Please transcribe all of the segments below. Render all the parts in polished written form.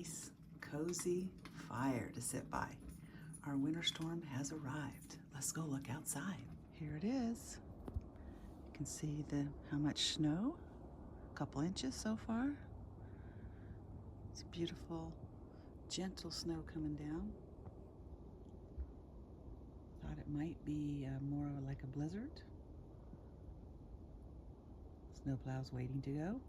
nice, cozy fire to sit by. Our winter storm has arrived. Let's go look outside. Here it is. You can see how much snow, a couple inches so far. It's beautiful, gentle snow coming down. Thought it might be more like a blizzard. Snowplow's waiting to go.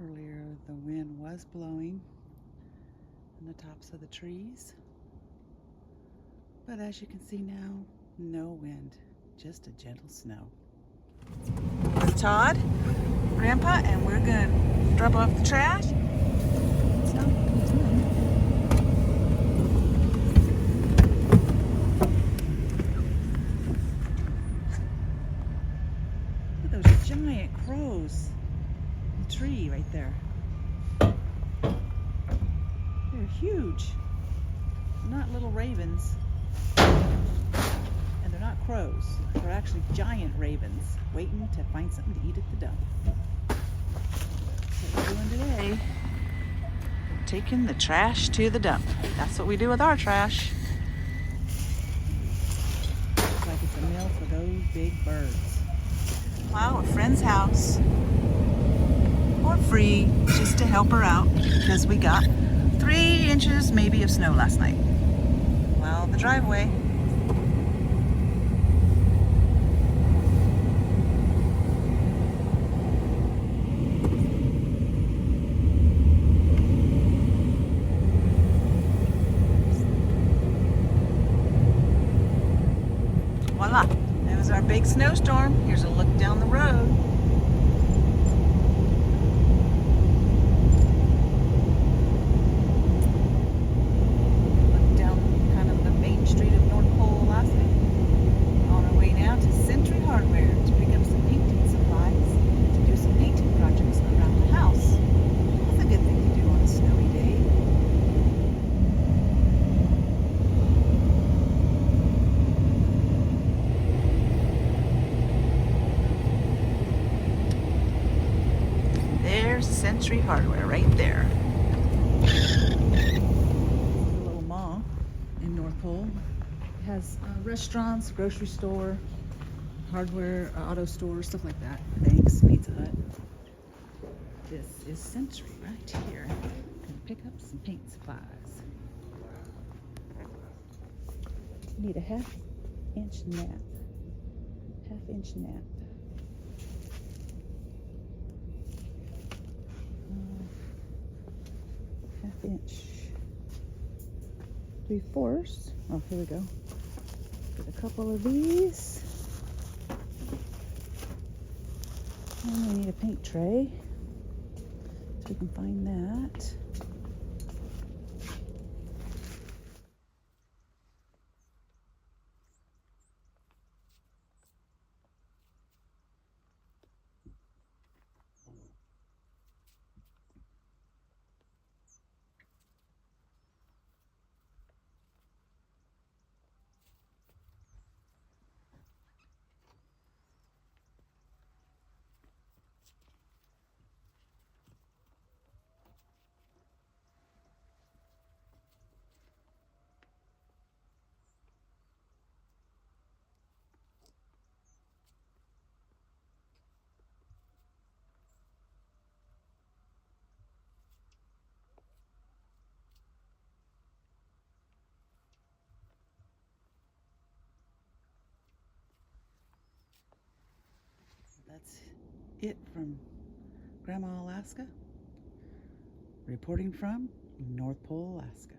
Earlier the wind was blowing on the tops of the trees, but as you can see now, no wind, just a gentle snow. With Todd, Grandpa, and we're gonna drop off the trash. Look at those giant crows. The tree right there. They're huge. They're not little ravens. And they're not crows. They're actually giant ravens waiting to find something to eat at the dump. That's what we're doing today. Taking the trash to the dump. That's what we do with our trash. Looks like it's a meal for those big birds. Wow, a friend's house. For free, just to help her out, because we got 3 inches maybe of snow last night. Well, the driveway. Voila, that was our big snowstorm. Here's a look down the road. There's Century Hardware right there. The little mall in North Pole. It has restaurants, grocery store, hardware, auto store, stuff like that. Banks, Pizza Hut. This is Century right here. Gonna pick up some paint supplies. Need a 1/2 inch nap. 1/2 inch nap. 1/2 inch. 3/4. Oh, here we go. Get a couple of these. And we need a paint tray. So we can find that. That's it from Grandma Alaska, reporting from North Pole, Alaska.